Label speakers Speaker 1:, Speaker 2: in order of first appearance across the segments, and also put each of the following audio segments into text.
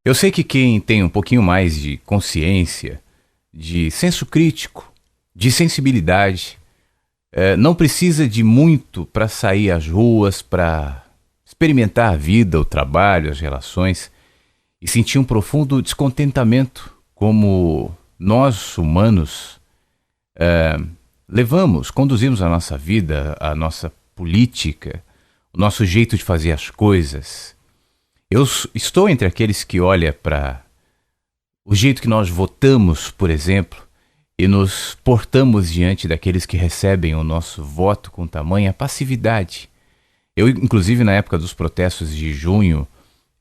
Speaker 1: Eu sei que quem tem um pouquinho mais de consciência, de senso crítico, de sensibilidade, não precisa de muito para sair às ruas, para experimentar a vida, o trabalho, as relações e sentir um profundo descontentamento como nós, humanos, conduzimos a nossa vida, a nossa política, o nosso jeito de fazer as coisas. Eu estou entre aqueles que olham para o jeito que nós votamos, por exemplo, e nos portamos diante daqueles que recebem o nosso voto com tamanha passividade. Eu, inclusive, na época dos protestos de junho,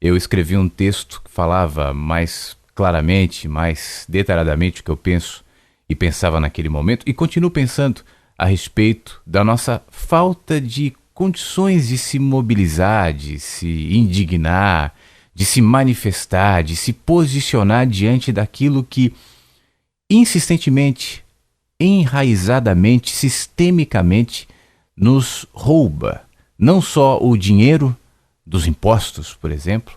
Speaker 1: eu escrevi um texto que falava mais claramente, mais detalhadamente o que eu penso e pensava naquele momento, e continuo pensando a respeito da nossa falta de condições de se mobilizar, de se indignar, de se manifestar, de se posicionar diante daquilo que insistentemente, enraizadamente, sistemicamente nos rouba. Não só o dinheiro dos impostos, por exemplo,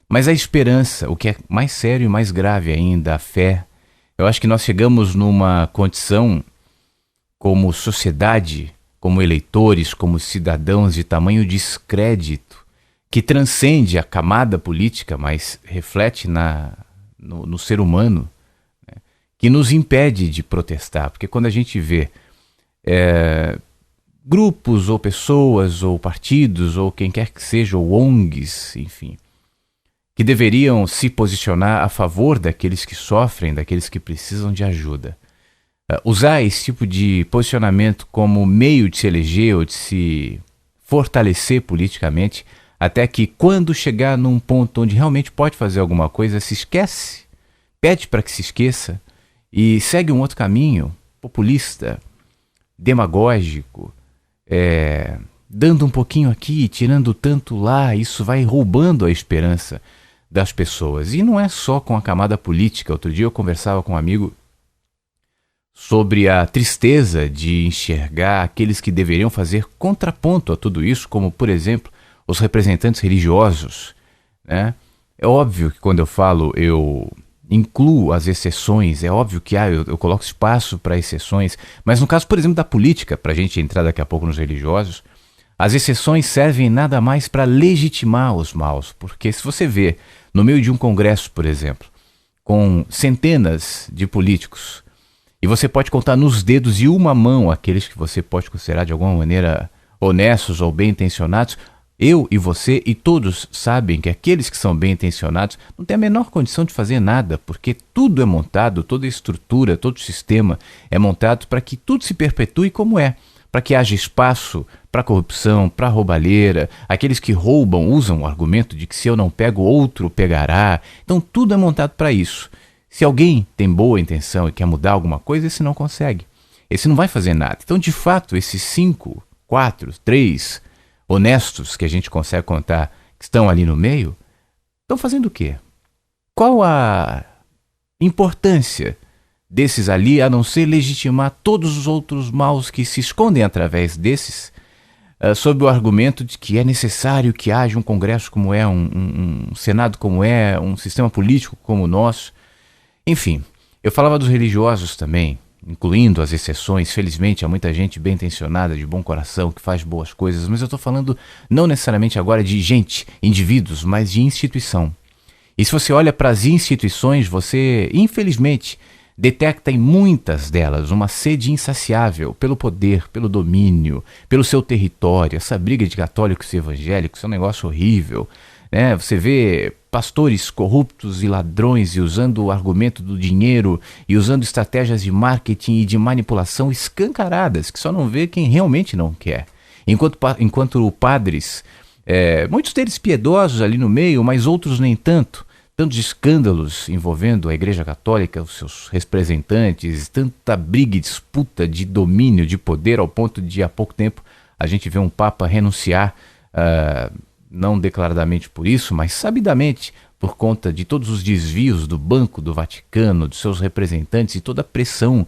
Speaker 1: mas a esperança, o que é mais sério e mais grave ainda, a fé. Eu acho que nós chegamos numa condição como sociedade, como eleitores, como cidadãos de tamanho descrédito, que transcende a camada política, mas reflete no ser humano, né, que nos impede de protestar. Porque quando a gente vê grupos ou pessoas ou partidos ou quem quer que seja, ou ONGs, enfim, que deveriam se posicionar a favor daqueles que sofrem, daqueles que precisam de ajuda, usar esse tipo de posicionamento como meio de se eleger ou de se fortalecer politicamente, até que quando chegar num ponto onde realmente pode fazer alguma coisa, se esquece, pede para que se esqueça e segue um outro caminho populista, demagógico, dando um pouquinho aqui, tirando tanto lá. Isso vai roubando a esperança das pessoas. E não é só com a camada política. Outro dia eu conversava com um amigo sobre a tristeza de enxergar aqueles que deveriam fazer contraponto a tudo isso, como, por exemplo, os representantes religiosos, né? É óbvio que quando eu falo, eu incluo as exceções, é óbvio que eu coloco espaço para exceções, mas no caso, por exemplo, da política, para a gente entrar daqui a pouco nos religiosos, as exceções servem nada mais para legitimar os maus, porque se você vê no meio de um congresso, por exemplo, com centenas de políticos, e você pode contar nos dedos de uma mão aqueles que você pode considerar de alguma maneira honestos ou bem intencionados, eu e você e todos sabem que aqueles que são bem intencionados não têm a menor condição de fazer nada, porque tudo é montado, toda a estrutura, todo o sistema é montado para que tudo se perpetue como é, para que haja espaço para corrupção, para roubalheira. Aqueles que roubam usam o argumento de que se eu não pego, outro pegará. Então tudo é montado para isso. Se alguém tem boa intenção e quer mudar alguma coisa, esse não consegue. Esse não vai fazer nada. Então, de fato, esses 5, 4, 3 honestos que a gente consegue contar, que estão ali no meio, estão fazendo o quê? Qual a importância desses ali, a não ser legitimar todos os outros maus que se escondem através desses, sob o argumento de que é necessário que haja um Congresso como é, um Senado como é, um sistema político como o nosso. Enfim, eu falava dos religiosos também, incluindo as exceções. Felizmente há muita gente bem intencionada, de bom coração, que faz boas coisas, mas eu estou falando não necessariamente agora de gente, indivíduos, mas de instituição. E se você olha para as instituições, você, infelizmente, detecta em muitas delas uma sede insaciável pelo poder, pelo domínio, pelo seu território. Essa briga de católicos e evangélicos é um negócio horrível, né? Você vê pastores corruptos e ladrões e usando o argumento do dinheiro e usando estratégias de marketing e de manipulação escancaradas, que só não vê quem realmente não quer. Enquanto padres, muitos deles piedosos ali no meio, mas outros nem tanto, tantos escândalos envolvendo a Igreja Católica, os seus representantes, tanta briga e disputa de domínio, de poder, ao ponto de há pouco tempo a gente vê um Papa renunciar, não declaradamente por isso, mas sabidamente por conta de todos os desvios do Banco do Vaticano, dos seus representantes e toda a pressão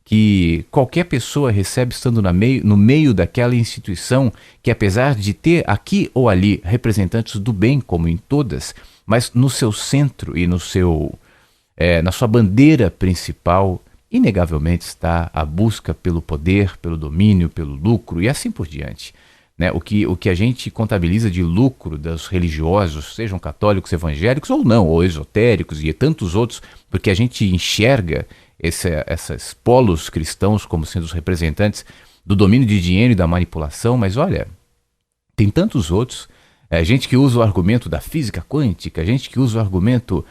Speaker 1: que qualquer pessoa recebe estando no meio daquela instituição que, apesar de ter aqui ou ali representantes do bem, como em todas, mas no seu centro e na sua bandeira principal, inegavelmente está a busca pelo poder, pelo domínio, pelo lucro e assim por diante. Né? O que a gente contabiliza de lucro dos religiosos, sejam católicos, evangélicos ou não, ou esotéricos e tantos outros, porque a gente enxerga esses polos cristãos como sendo os representantes do domínio de dinheiro e da manipulação, mas olha, tem tantos outros. Gente que usa o argumento da física quântica, gente que usa o argumento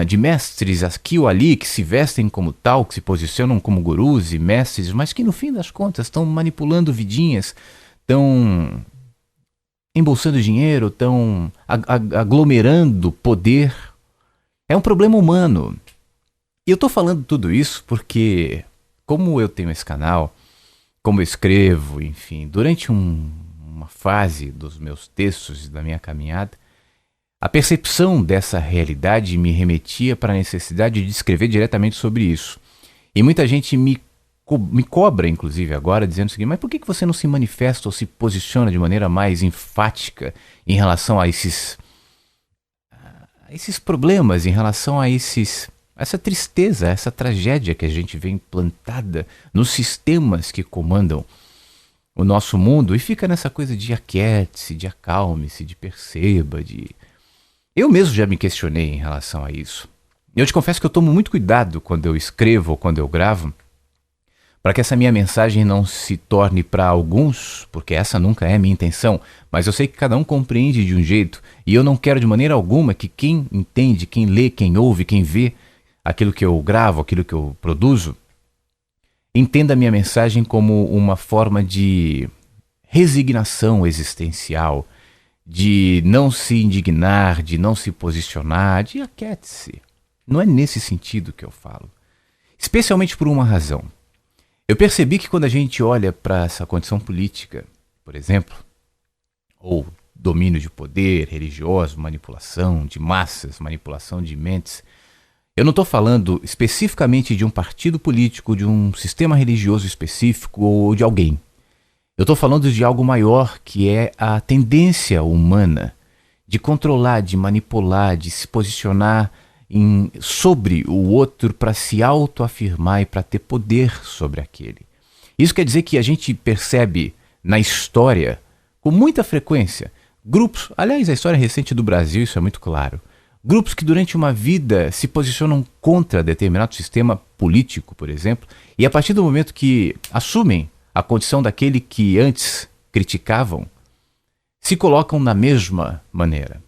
Speaker 1: de mestres aqui ou ali, que se vestem como tal, que se posicionam como gurus e mestres, mas que no fim das contas estão manipulando vidinhas, estão embolsando dinheiro, estão aglomerando poder. É um problema humano. E eu estou falando tudo isso porque, como eu tenho esse canal, como eu escrevo, enfim, durante uma fase dos meus textos e da minha caminhada, a percepção dessa realidade me remetia para a necessidade de escrever diretamente sobre isso. E muita gente me cobra, inclusive, agora, dizendo o seguinte: mas por que você não se manifesta ou se posiciona de maneira mais enfática em relação a esses problemas, em relação a essa tristeza, essa tragédia que a gente vê implantada nos sistemas que comandam o nosso mundo, e fica nessa coisa de aquiete-se, de acalme-se, de perceba, de... Eu mesmo já me questionei em relação a isso. Eu te confesso que eu tomo muito cuidado quando eu escrevo ou quando eu gravo, para que essa minha mensagem não se torne para alguns, porque essa nunca é a minha intenção, mas eu sei que cada um compreende de um jeito, e eu não quero de maneira alguma que quem entende, quem lê, quem ouve, quem vê aquilo que eu gravo, aquilo que eu produzo, entenda a minha mensagem como uma forma de resignação existencial, de não se indignar, de não se posicionar, de aquiete-se. Não é nesse sentido que eu falo. Especialmente por uma razão. Eu percebi que quando a gente olha para essa condição política, por exemplo, ou domínio de poder religioso, manipulação de massas, manipulação de mentes, eu não estou falando especificamente de um partido político, de um sistema religioso específico ou de alguém. Eu estou falando de algo maior, que é a tendência humana de controlar, de manipular, de se posicionar sobre o outro para se autoafirmar e para ter poder sobre aquele. Isso quer dizer que a gente percebe na história, com muita frequência, grupos, aliás, a história recente do Brasil, isso é muito claro, grupos que durante uma vida se posicionam contra determinado sistema político, por exemplo, e a partir do momento que assumem a condição daquele que antes criticavam, se colocam na mesma maneira.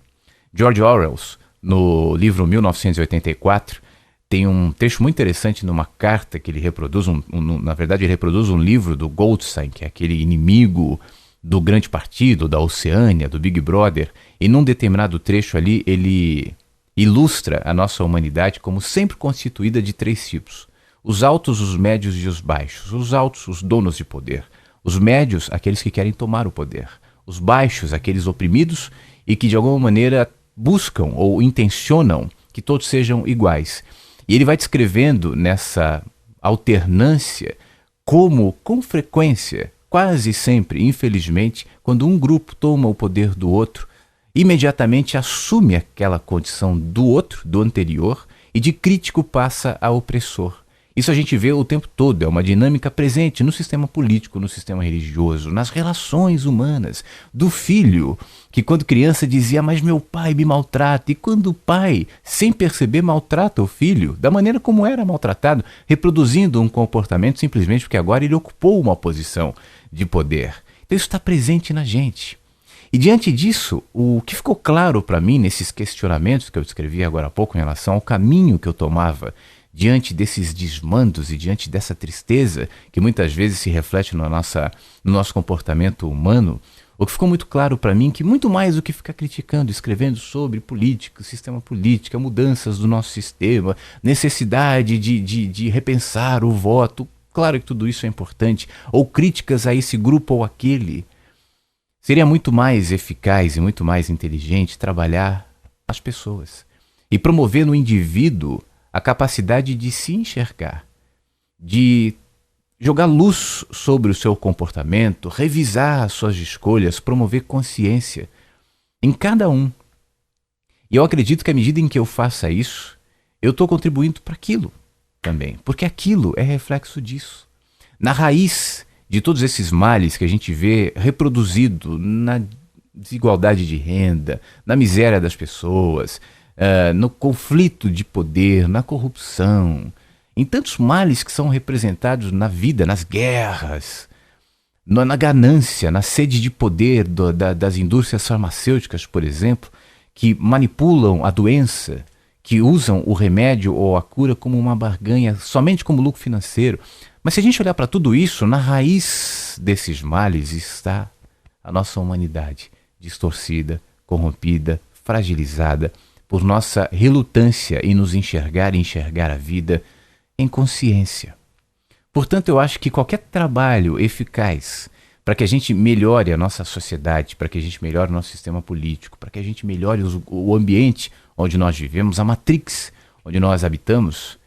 Speaker 1: George Orwell, no livro 1984, tem um trecho muito interessante numa carta que ele reproduz, na verdade ele reproduz um livro do Goldstein, que é aquele inimigo do grande partido, da Oceânia, do Big Brother, e num determinado trecho ali ele ilustra a nossa humanidade como sempre constituída de 3 tipos. Os altos, os médios e os baixos. Os altos, os donos de poder. Os médios, aqueles que querem tomar o poder. Os baixos, aqueles oprimidos e que de alguma maneira buscam ou intencionam que todos sejam iguais. E ele vai descrevendo nessa alternância como, com frequência, quase sempre, infelizmente, quando um grupo toma o poder do outro, imediatamente assume aquela condição do outro, do anterior, e de crítico passa a opressor. Isso a gente vê o tempo todo, é uma dinâmica presente no sistema político, no sistema religioso, nas relações humanas, do filho que quando criança dizia: mas meu pai me maltrata, e quando o pai, sem perceber, maltrata o filho, da maneira como era maltratado, reproduzindo um comportamento simplesmente porque agora ele ocupou uma posição de poder. Então isso está presente na gente. E diante disso, o que ficou claro para mim nesses questionamentos que eu descrevi agora há pouco em relação ao caminho que eu tomava diante desses desmandos e diante dessa tristeza que muitas vezes se reflete no nosso comportamento humano, o que ficou muito claro para mim que muito mais do que ficar criticando, escrevendo sobre política, sistema político, mudanças do nosso sistema, necessidade de repensar o voto, claro que tudo isso é importante, ou críticas a esse grupo ou aquele, seria muito mais eficaz e muito mais inteligente trabalhar as pessoas e promover no indivíduo a capacidade de se enxergar, de jogar luz sobre o seu comportamento, revisar as suas escolhas, promover consciência em cada um. E eu acredito que à medida em que eu faça isso, eu estou contribuindo para aquilo também, porque aquilo é reflexo disso. Na raiz de todos esses males que a gente vê reproduzido na desigualdade de renda, na miséria das pessoas, no conflito de poder, na corrupção, em tantos males que são representados na vida, nas guerras, na ganância, na sede de poder das indústrias farmacêuticas, por exemplo, que manipulam a doença, que usam o remédio ou a cura como uma barganha, somente como lucro financeiro. Mas se a gente olhar para tudo isso, na raiz desses males está a nossa humanidade, distorcida, corrompida, fragilizada por nossa relutância em nos enxergar e enxergar a vida em consciência. Portanto, eu acho que qualquer trabalho eficaz para que a gente melhore a nossa sociedade, para que a gente melhore o nosso sistema político, para que a gente melhore o ambiente onde nós vivemos, a matrix onde nós habitamos,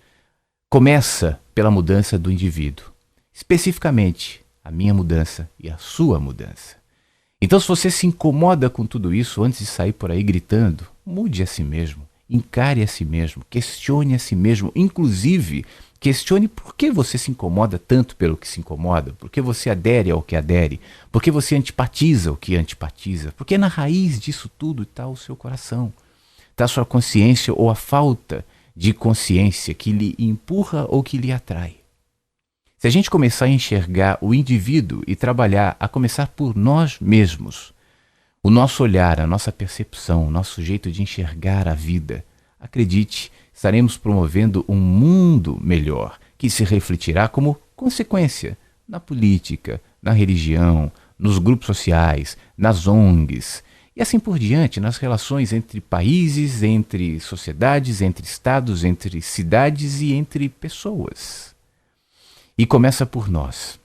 Speaker 1: começa pela mudança do indivíduo. Especificamente, a minha mudança e a sua mudança. Então, se você se incomoda com tudo isso antes de sair por aí gritando, mude a si mesmo, encare a si mesmo, questione a si mesmo, inclusive questione por que você se incomoda tanto pelo que se incomoda, por que você adere ao que adere, por que você antipatiza o que antipatiza, porque na raiz disso tudo está o seu coração, está a sua consciência ou a falta de consciência que lhe empurra ou que lhe atrai. Se a gente começar a enxergar o indivíduo e trabalhar a começar por nós mesmos, o nosso olhar, a nossa percepção, o nosso jeito de enxergar a vida, acredite, estaremos promovendo um mundo melhor, que se refletirá como consequência na política, na religião, nos grupos sociais, nas ONGs, e assim por diante, nas relações entre países, entre sociedades, entre estados, entre cidades e entre pessoas. E começa por nós.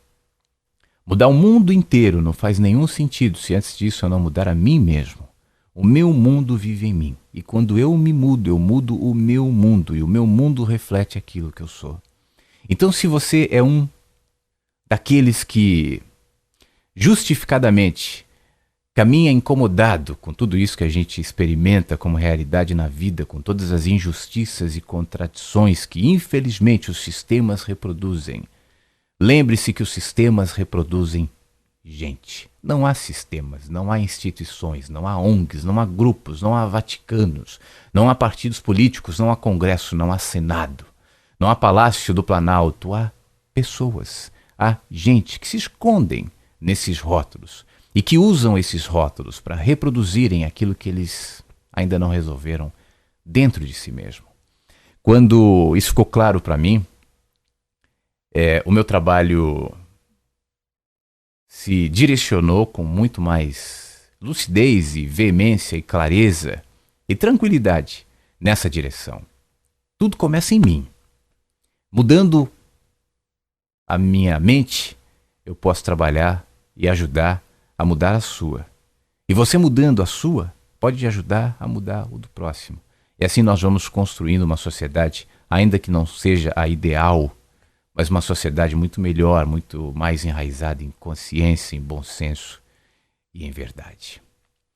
Speaker 1: Mudar o mundo inteiro não faz nenhum sentido se antes disso eu não mudar a mim mesmo. O meu mundo vive em mim. E quando eu me mudo, eu mudo o meu mundo. E o meu mundo reflete aquilo que eu sou. Então, se você é um daqueles que justificadamente caminha incomodado com tudo isso que a gente experimenta como realidade na vida, com todas as injustiças e contradições que infelizmente os sistemas reproduzem, lembre-se que os sistemas reproduzem gente. Não há sistemas, não há instituições, não há ONGs, não há grupos, não há Vaticanos, não há partidos políticos, não há Congresso, não há Senado, não há Palácio do Planalto, há pessoas, há gente que se escondem nesses rótulos e que usam esses rótulos para reproduzirem aquilo que eles ainda não resolveram dentro de si mesmo. Quando isso ficou claro para mim, o meu trabalho se direcionou com muito mais lucidez e veemência e clareza e tranquilidade nessa direção. Tudo começa em mim. Mudando a minha mente, eu posso trabalhar e ajudar a mudar a sua. E você mudando a sua, pode te ajudar a mudar o do próximo. E assim nós vamos construindo uma sociedade, ainda que não seja a ideal, mas uma sociedade muito melhor, muito mais enraizada em consciência, em bom senso e em verdade.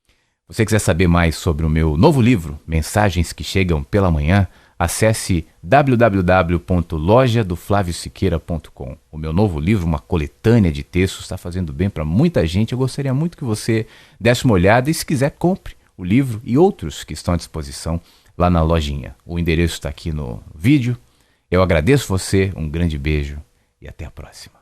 Speaker 1: Se você quiser saber mais sobre o meu novo livro, Mensagens que Chegam pela Manhã, acesse www.lojadoflaviosiqueira.com. O meu novo livro, uma coletânea de textos, está fazendo bem para muita gente. Eu gostaria muito que você desse uma olhada e, se quiser, compre o livro e outros que estão à disposição lá na lojinha. O endereço está aqui no vídeo. Eu agradeço você, um grande beijo e até a próxima.